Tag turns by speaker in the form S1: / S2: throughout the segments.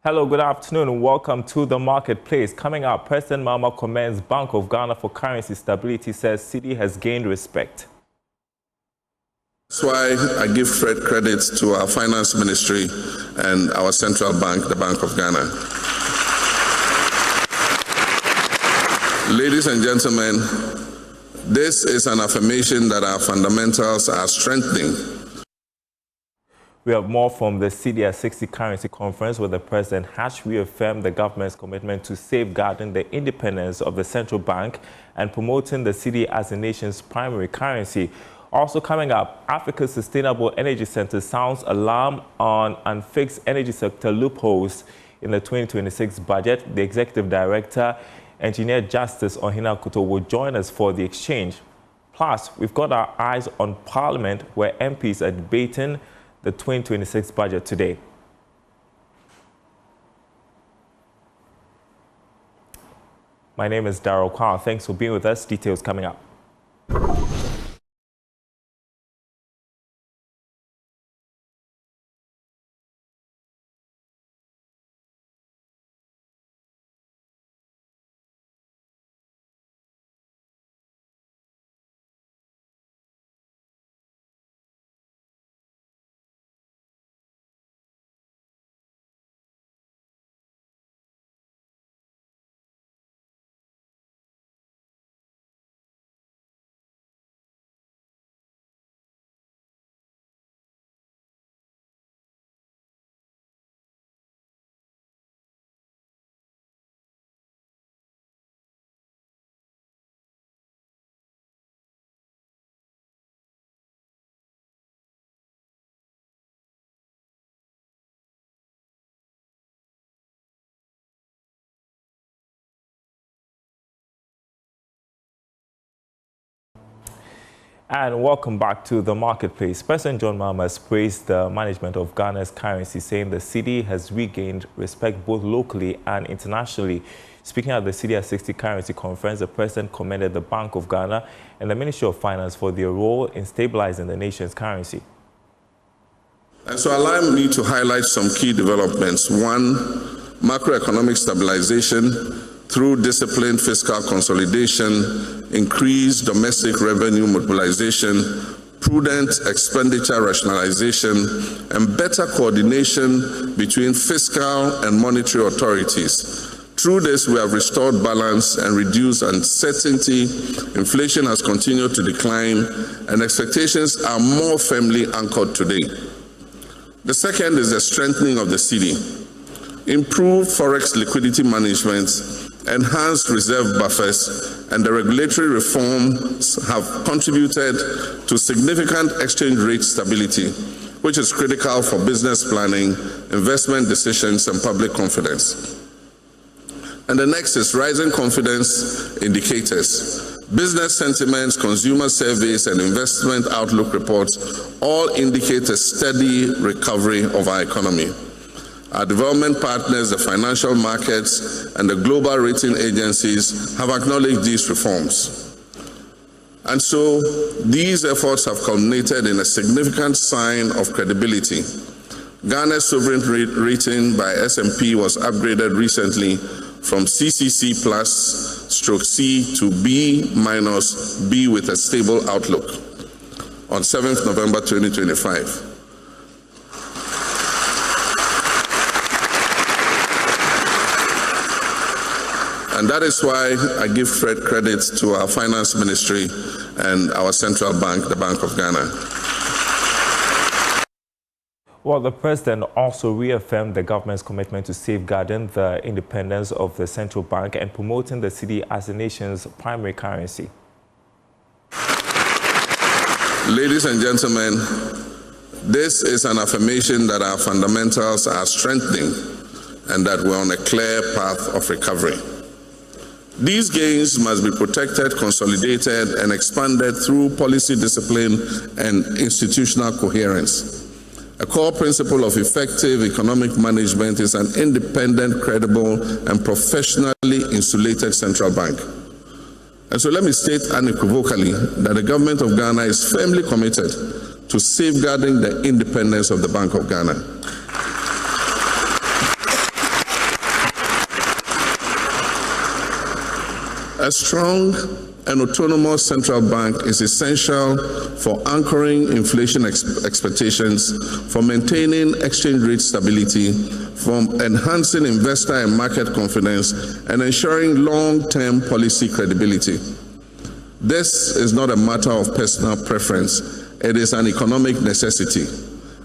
S1: Hello, good afternoon, and welcome to the marketplace. Coming up, President Mahama commends Bank of Ghana for currency stability, says cedi has gained respect.
S2: That's why I give credit to our finance ministry and our central bank, the Bank of Ghana. Ladies and gentlemen, this is an affirmation that our fundamentals are strengthening.
S1: We have more from the ASEC currency conference, where the president has reaffirmed the government's commitment to safeguarding the independence of the central bank and promoting the cedi as the nation's primary currency. Also coming up, Africa's Sustainable Energy Center sounds alarm on unfixed energy sector loopholes in the 2026 budget. The executive director, Engineer Justice Ohina Kuto, will join us for the exchange. Plus, we've got our eyes on Parliament, where MPs are debating the 2026 budget today. My name is Darryl Kwan. Thanks for being with us. Details coming up. And welcome back to the marketplace. President John Mahama has praised the management of Ghana's currency, saying the cedi has regained respect both locally and internationally. Speaking at the ASEC currency conference, the president commended the Bank of Ghana and the Ministry of Finance for their role in stabilizing the nation's currency.
S2: And so allow me to highlight some key developments. One, macroeconomic stabilization through disciplined fiscal consolidation, increased domestic revenue mobilization, prudent expenditure rationalization, and better coordination between fiscal and monetary authorities. Through this, we have restored balance and reduced uncertainty. Inflation has continued to decline, and expectations are more firmly anchored today. The second is the strengthening of the cedi. Improved forex liquidity management, enhanced reserve buffers, and the regulatory reforms have contributed to significant exchange rate stability, which is critical for business planning, investment decisions, and public confidence. And the next is rising confidence indicators. Business sentiments, consumer surveys, and investment outlook reports all indicate a steady recovery of our economy. Our development partners, the financial markets, and the global rating agencies have acknowledged these reforms. And so these efforts have culminated in a significant sign of credibility. Ghana's sovereign rating by S&P was upgraded recently from CCC+/C to B- B with a stable outlook on 7th November 2025. And that is why I give credit to our finance ministry and our central bank, the Bank of Ghana.
S1: Well, the president also reaffirmed the government's commitment to safeguarding the independence of the central bank and promoting the cedi as the nation's primary currency.
S2: Ladies and gentlemen, this is an affirmation that our fundamentals are strengthening and that we're on a clear path of recovery. These gains must be protected, consolidated, and expanded through policy discipline and institutional coherence. A core principle of effective economic management is an independent, credible, and professionally insulated central bank. And so let me state unequivocally that the government of Ghana is firmly committed to safeguarding the independence of the Bank of Ghana. A strong and autonomous central bank is essential for anchoring inflation expectations, for maintaining exchange rate stability, for enhancing investor and market confidence, and ensuring long-term policy credibility. This is not a matter of personal preference, it is an economic necessity.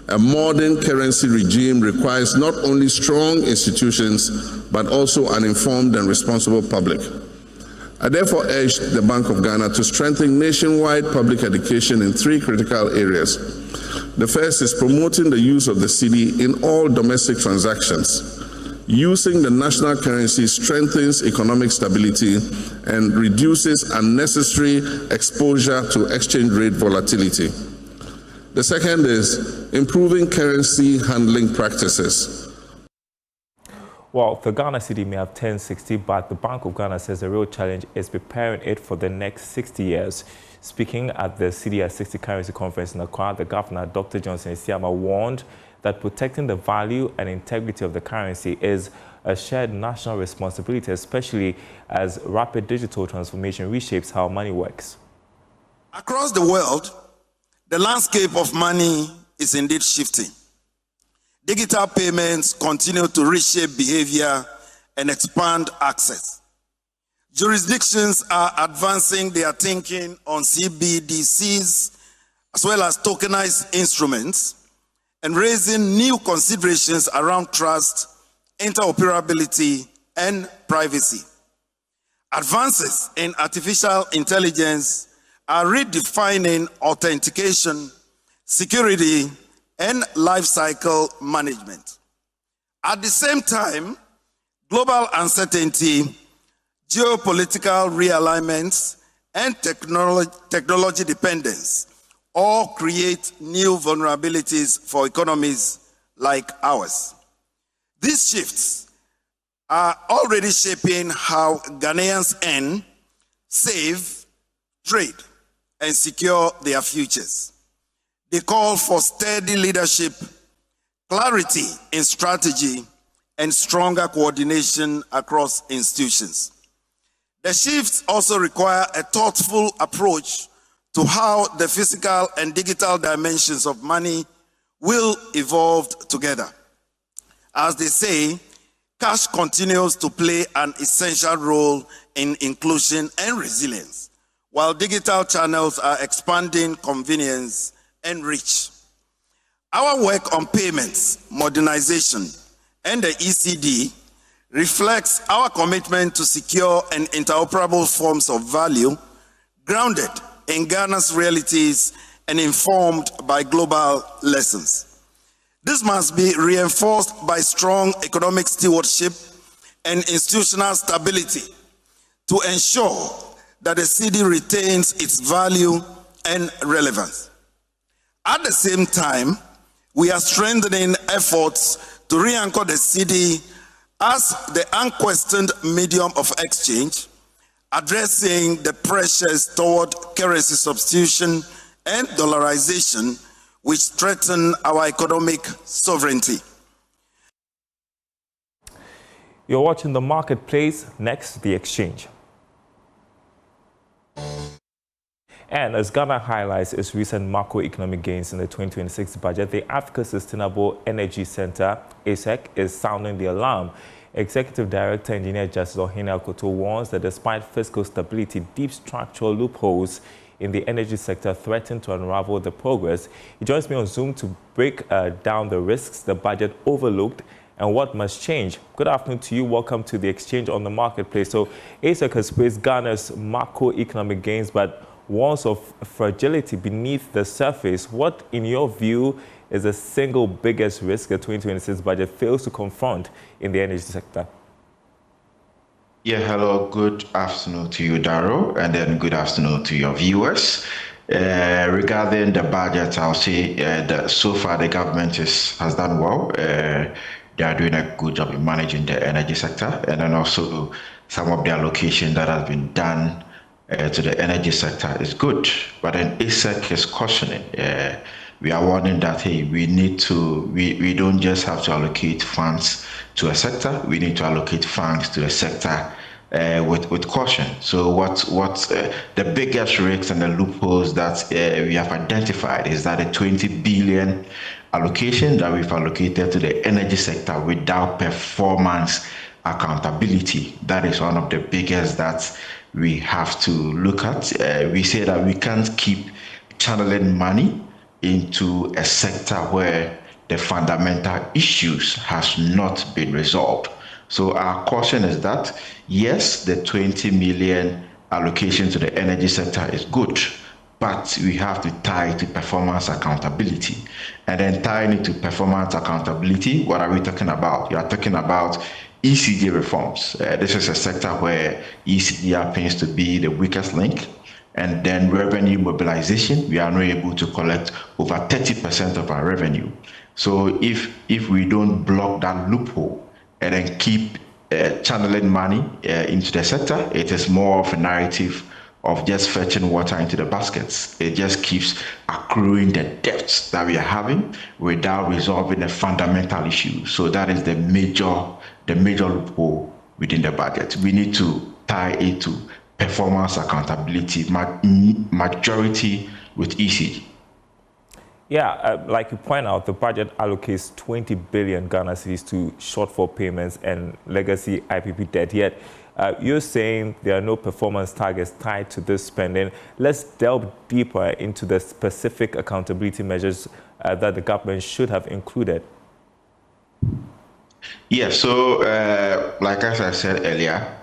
S2: A modern currency regime requires not only strong institutions, but also an informed and responsible public. I therefore urge the Bank of Ghana to strengthen nationwide public education in 3 critical areas. The first is promoting the use of the cedi in all domestic transactions. Using the national currency strengthens economic stability and reduces unnecessary exposure to exchange rate volatility. The second is improving currency handling practices.
S1: Well, the Ghana cedi may have turned 60, but the Bank of Ghana says the real challenge is preparing it for the next 60 years. Speaking at the CDI at 60 currency conference in Accra, the governor, Dr. Johnson Isiama, warned that protecting the value and integrity of the currency is a shared national responsibility, especially as rapid digital transformation reshapes how money works.
S3: Across the world, the landscape of money is indeed shifting. Digital payments continue to reshape behavior and expand access. Jurisdictions are advancing their thinking on CBDCs as well as tokenized instruments and raising new considerations around trust, interoperability, and privacy. Advances in artificial intelligence are redefining authentication, security, and lifecycle management. At the same time, global uncertainty, geopolitical realignments, and technology dependence all create new vulnerabilities for economies like ours. These shifts are already shaping how Ghanaians earn, save, trade, and secure their futures. They call for steady leadership, clarity in strategy, and stronger coordination across institutions. The shifts also require a thoughtful approach to how the physical and digital dimensions of money will evolve together. As they say, cash continues to play an essential role in inclusion and resilience, while digital channels are expanding convenience and reach. Our work on payments, modernization, and the ECD reflects our commitment to secure and interoperable forms of value grounded in Ghana's realities and informed by global lessons. This must be reinforced by strong economic stewardship and institutional stability to ensure that the cedi retains its value and relevance. At the same time, we are strengthening efforts to re-anchor the cedi as the unquestioned medium of exchange, addressing the pressures toward currency substitution and dollarization, which threaten our economic sovereignty.
S1: You're watching The Marketplace, next, The Exchange. And as Ghana highlights its recent macroeconomic gains in the 2026 budget, the Africa Sustainable Energy Center, ASEC, is sounding the alarm. Executive Director Engineer Justice Ohene Akoto warns that despite fiscal stability, deep structural loopholes in the energy sector threaten to unravel the progress. He joins me on Zoom to break down the risks the budget overlooked and what must change. Good afternoon to you. Welcome to The Exchange on The Marketplace. So ASEC has praised Ghana's macroeconomic gains, but warns of fragility beneath the surface. What, in your view, is the single biggest risk the 2026 budget fails to confront in the energy sector?
S4: Yeah, hello, good afternoon to you, Darrow, and then good afternoon to your viewers. Regarding the budget, I'll say that so far the government has done well. They are doing a good job in managing the energy sector, and then also some of the allocation that has been done to the energy sector is good. But then ASEC is cautioning. We are warning that, hey, we don't just have to allocate funds to a sector, we need to allocate funds to a sector with caution. So what the biggest risks and the loopholes that we have identified is that the 20 billion allocation that we've allocated to the energy sector without performance accountability. That is one of the biggest that we have to look at. We say that we can't keep channeling money into a sector where the fundamental issues has not been resolved. So our caution is that, yes, the 20 million allocation to the energy sector is good, but we have to tie it to performance accountability. And then tying it to performance accountability, what are we talking about? You are talking about ECG reforms. This is a sector where ECG happens to be the weakest link. And then revenue mobilization, we are not able to collect over 30% of our revenue. So if we don't block that loophole and then keep channeling money into the sector, it is more of a narrative of just fetching water into the baskets. It just keeps accruing the debts that we are having without resolving the fundamental issue. So that is the major loophole within the budget. We need to tie it to performance accountability, majority with ECG.
S1: Yeah, like you point out, the budget allocates 20 billion Ghana cedis to shortfall payments and legacy IPP debt. Yet, you're saying there are no performance targets tied to this spending. Let's delve deeper into the specific accountability measures that the government should have included.
S4: Yeah, so like as I said earlier,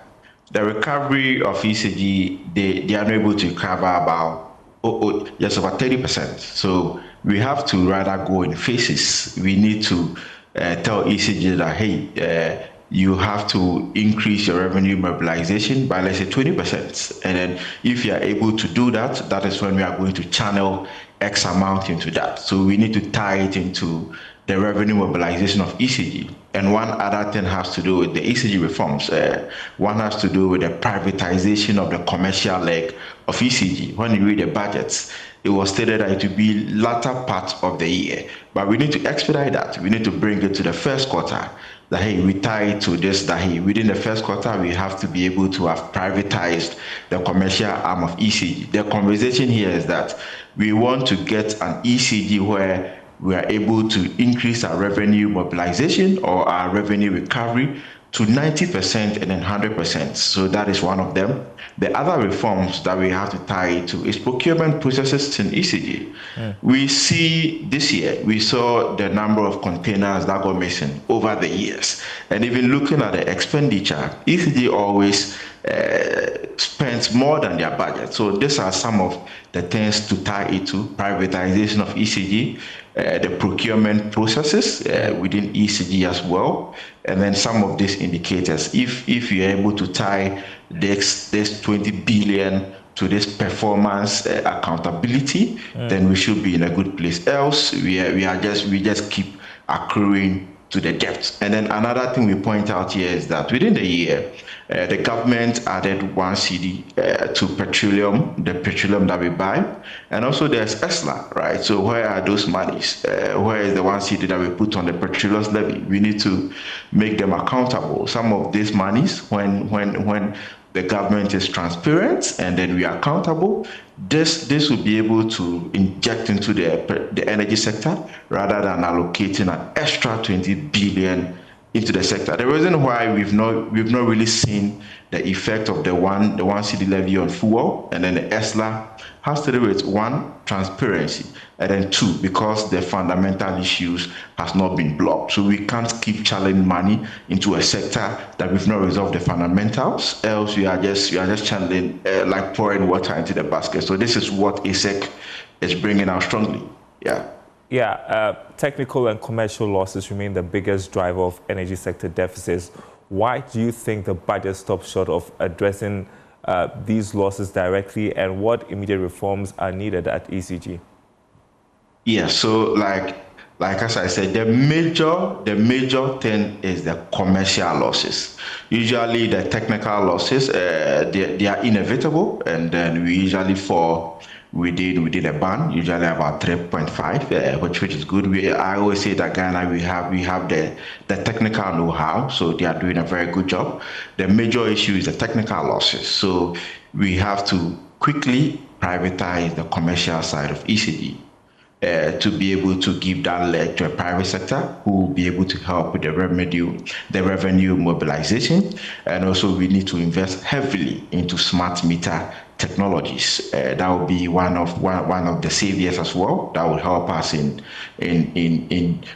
S4: the recovery of ECG, they are able to cover about just over 30%. So we have to rather go in phases. We need to tell ECG that, hey, you have to increase your revenue mobilization by, let's say, 20%. And then if you are able to do that, that is when we are going to channel X amount into that. So we need to tie it into the revenue mobilization of ECG. And one other thing has to do with the ECG reforms. One has to do with the privatization of the commercial leg of ECG. When you read the budgets, it was stated that it would be latter part of the year. But we need to expedite that. We need to bring it to the first quarter. That, hey, we tie it to this, that, hey, within the first quarter, we have to be able to have privatized the commercial arm of ECG. The conversation here is that we want to get an ECG where we are able to increase our revenue mobilization or our revenue recovery to 90% and then 100%. So that is one of them. The other reforms that we have to tie to is procurement processes in ECG. We see this year, we saw the number of containers that got missing over the years. And even looking at the expenditure, ECG always spends more than their budget. So these are some of the things to tie it to: privatization of ECG, the procurement processes within ECG as well, and then some of these indicators. If you're able to tie this 20 billion to this performance accountability, then we should be in a good place. Else, we just keep accruing to the debt. And then another thing we point out here is that within the year, the government added 1 cedi to the petroleum that we buy, and also there's ESLA, right? So where are those monies? Where is the 1 cedi that we put on the petroleum levy? We need to make them accountable. Some of these monies, when the government is transparent and then we are accountable, this will be able to inject into the energy sector rather than allocating an extra 20 billion into the sector. The reason why we've not really seen the effect of the 1 cedi levy on fuel and then the ESLA has to do with 1, transparency, and then 2, because the fundamental issues has not been blocked. So we can't keep channeling money into a sector that we've not resolved the fundamentals, else we are just channeling like pouring water into the basket. So this is what ASEC is bringing out strongly.
S1: Yeah, technical and commercial losses remain the biggest driver of energy sector deficits. Why do you think the budget stops short of addressing these losses directly, and what immediate reforms are needed at ECG?
S4: Yeah, so like as I said, the major thing is the commercial losses. Usually the technical losses, they are inevitable, and then we usually fall we did a band, usually about 3.5, which is good. I always say that Ghana we have the technical know-how, so they are doing a very good job. The major issue is the technical losses, so we have to quickly privatize the commercial side of ECD. To be able to give that leg to a private sector who will be able to help with the revenue mobilization. And also we need to invest heavily into smart meter technologies. That will be one of the saviors as well. That will help us in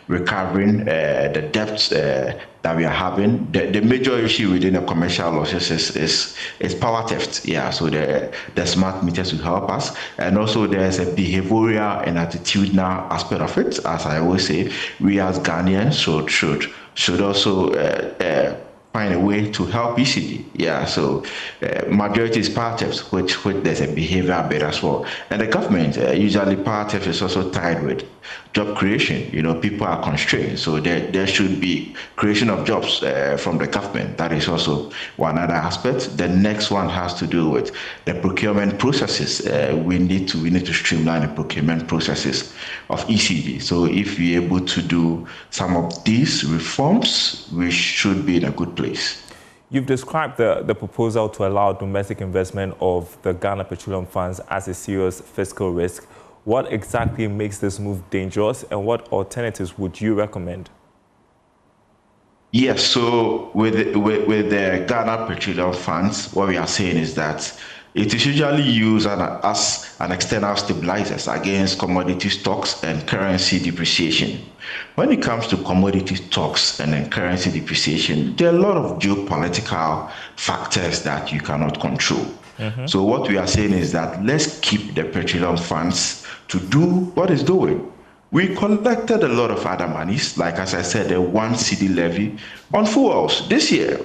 S4: recovering the debts that we are having. The major issue within the commercial losses is power theft. Yeah, so the smart meters will help us. And also there's a behavioral and attitudinal aspect of it. As I always say, we as Ghanaians should also find a way to help ECD. Yeah, so majority is power theft, which there's a behavioral bit as well. And the government, usually power theft is also tied with job creation. You know, people are constrained, so there should be creation of jobs from the government. That is also one other aspect. The next one has to do with the procurement processes. We need to streamline the procurement processes of ECD. So if we're able to do some of these reforms, we should be in a good place.
S1: You've described the proposal to allow domestic investment of the Ghana Petroleum Funds as a serious fiscal risk. What exactly makes this move dangerous, and what alternatives would you recommend?
S4: Yes, so with the Ghana Petroleum Funds, what we are saying is that it is usually used as an external stabilizer against commodity stocks and currency depreciation. When it comes to commodity stocks and currency depreciation, there are a lot of geopolitical factors that you cannot control. So what we are saying is that let's keep the petroleum funds to do what it's doing. We collected a lot of other monies, like as I said, the 1 cedi levy on fuels this year.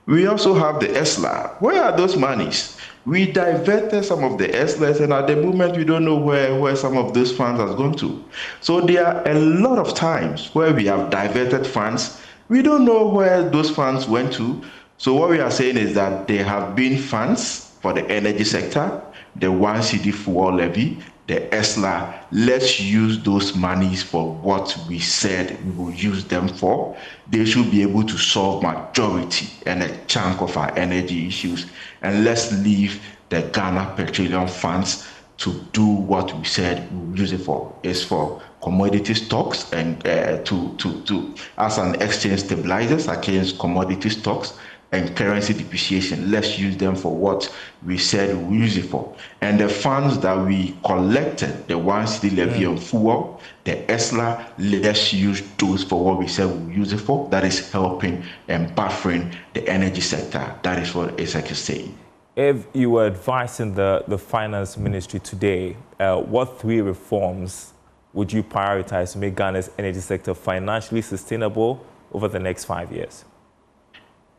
S4: We also have the ESLA. Where are those monies? We diverted some of the ESLAs, and at the moment we don't know where some of those funds have gone to. So there are a lot of times where we have diverted funds. We don't know where those funds went to. So what we are saying is that there have been funds for the energy sector, the 1 cedi fuel levy, the ESLA. Let's use those monies for what we said we will use them for. They should be able to solve majority and a chunk of our energy issues. And let's leave the Ghana Petroleum Funds to do what we said we will use it for. It's for commodity stocks and as an exchange stabilizers against commodity stocks and currency depreciation. Let's use them for what we said we use it for. And the funds that we collected, the 1 cedi levy on fuel, the ESLA, let's use those for what we said we use it for. That is helping and buffering the energy sector. That is what ASEC is saying.
S1: If you were advising the finance ministry today, what 3 reforms would you prioritize to make Ghana's energy sector financially sustainable over the next 5 years?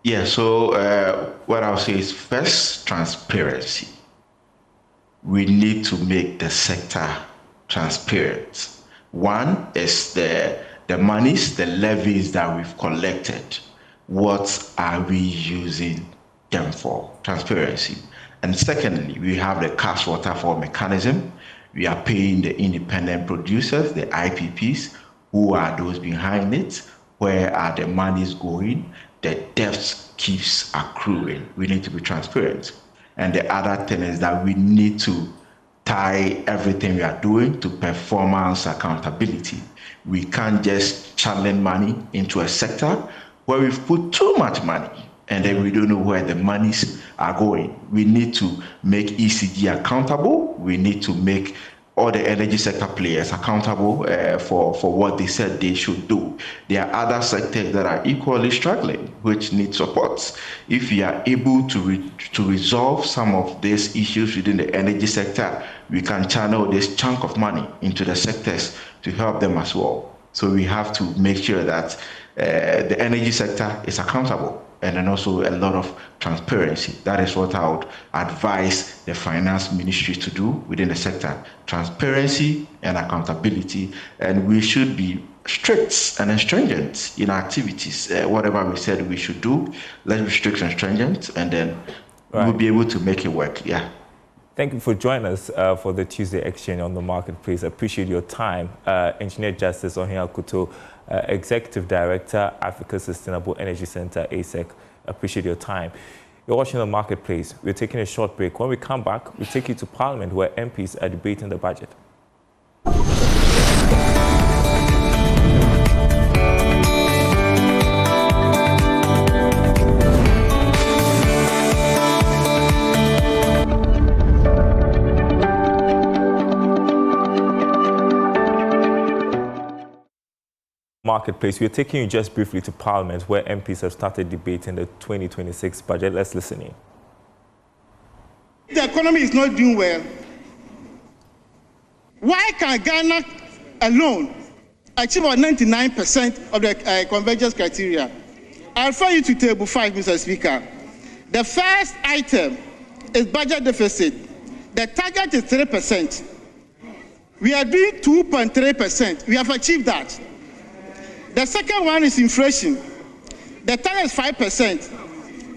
S4: Yeah, so what I'll say is first, transparency. We need to make the sector transparent. One is the monies, the levies that we've collected. What are we using them for? Transparency. And secondly, we have the cash waterfall mechanism. We are paying the independent producers, the IPPs. Who are those behind it? Where are the monies going? The debt keeps accruing. We need to be transparent. And the other thing is that we need to tie everything we are doing to performance accountability. We can't just channel money into a sector where we've put too much money and then we don't know where the monies are going. We need to make ECD accountable. We need to make all the energy sector players accountable for what they said they should do. There are other sectors that are equally struggling, which need support. If we are able to resolve some of these issues within the energy sector, we can channel this chunk of money into the sectors to help them as well. So we have to make sure that the energy sector is accountable, and then also a lot of transparency. That is what I would advise the finance ministry to do within the sector. Transparency and accountability, and we should be strict and stringent in our activities. Whatever we said we should do, let's be strict and stringent, and then we'll be able to make it work. Yeah.
S1: Thank you for joining us for the Tuesday Exchange on the Marketplace. I appreciate your time. Engineer Justice Ohia Kuto, Executive Director, Africa Sustainable Energy Center, ASEC. Appreciate your time. You're watching the Marketplace. We're taking a short break. When we come back, we take you to Parliament where MPs are debating the budget. Marketplace. We're taking you just briefly to Parliament where MPs have started debating the 2026 budget. Let's listen in.
S5: The economy is not doing well. Why can Ghana alone achieve about 99% of the convergence criteria? I'll refer you to table 5, Mr. Speaker. The first item is budget deficit. The target is 3%. We are doing 2.3%. We have achieved that. The second one is inflation. The target is 5%.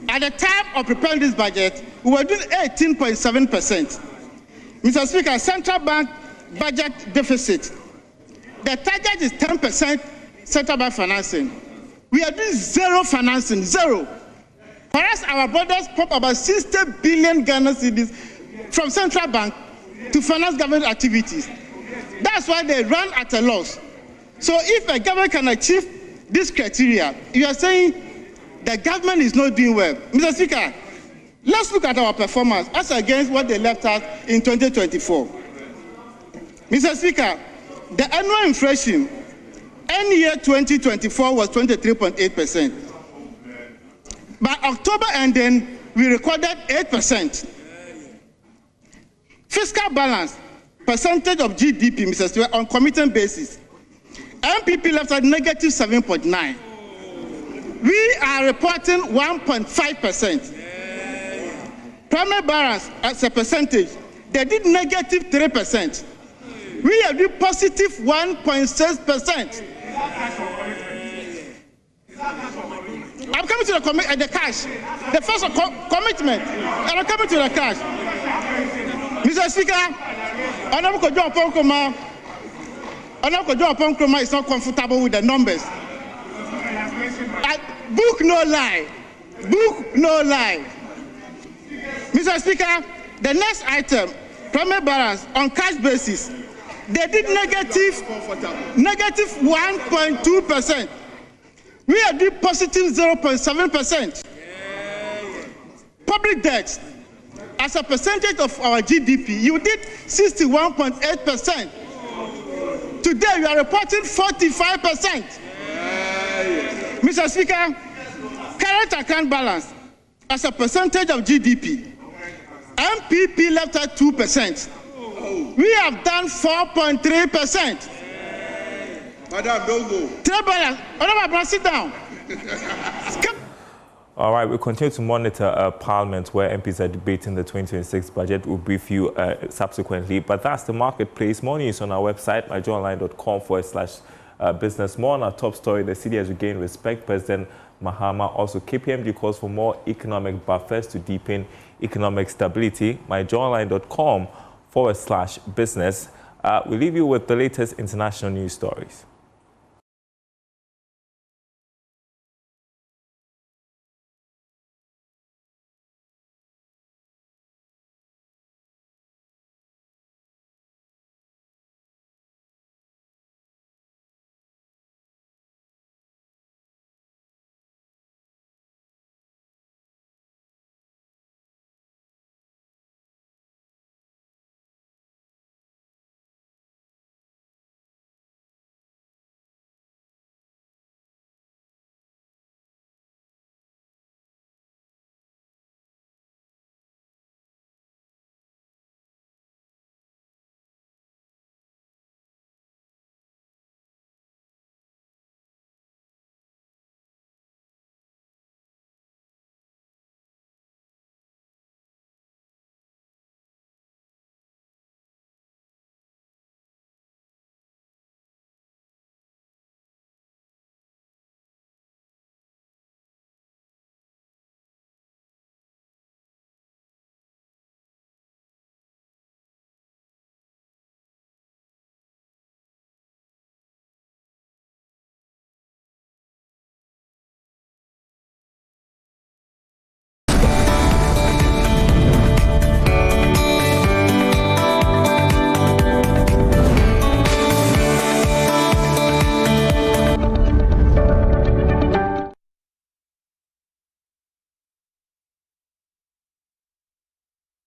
S5: At the time of preparing this budget, we were doing 18.7%. Mr. Speaker, central bank budget deficit. The target is 10% central bank financing. We are doing zero financing, zero. Whereas our brothers pump about 60 billion Ghana cedis from central bank to finance government activities. That's why they run at a loss. So if a government can achieve this criteria, you are saying the government is not doing well. Mr. Speaker, let's look at our performance as against what they left us in 2024. Mr. Speaker, the annual inflation in year 2024 was 23.8%. By October ending, we recorded 8%. Fiscal balance, percentage of GDP, Mr. Speaker, on commitment basis. MPP left at negative 7.9. We are reporting 1.5%. Primary balance as a percentage, they did negative 3%. We have did positive 1.6%. I'm coming to the cash. The first commitment, and I'm coming to the cash. Mr. Speaker, Honorable Kojo Oponkroma is not comfortable with the numbers. Book no lie. Book no lie. Mr. Speaker, the next item, primary balance on cash basis, they did negative 1.2%. We have did positive 0.7%. Public debt, as a percentage of our GDP, you did 61.8%. Today, we are reporting 45%. Mr. Speaker, current account balance as a percentage of GDP, MPP left at 2%. We have done 4.3%.
S3: Madam, don't go.
S5: Trade balance, Honorable, sit down.
S1: All right, we continue to monitor Parliament where MPs are debating the 2026 budget. We'll brief you subsequently. But that's the Marketplace. More news on our website, myjoyonline.com/business. More on our top story, the city has regained respect. President Mahama also KPMG calls for more economic buffers to deepen economic stability. myjoyonline.com/business. We leave you with the latest international news stories.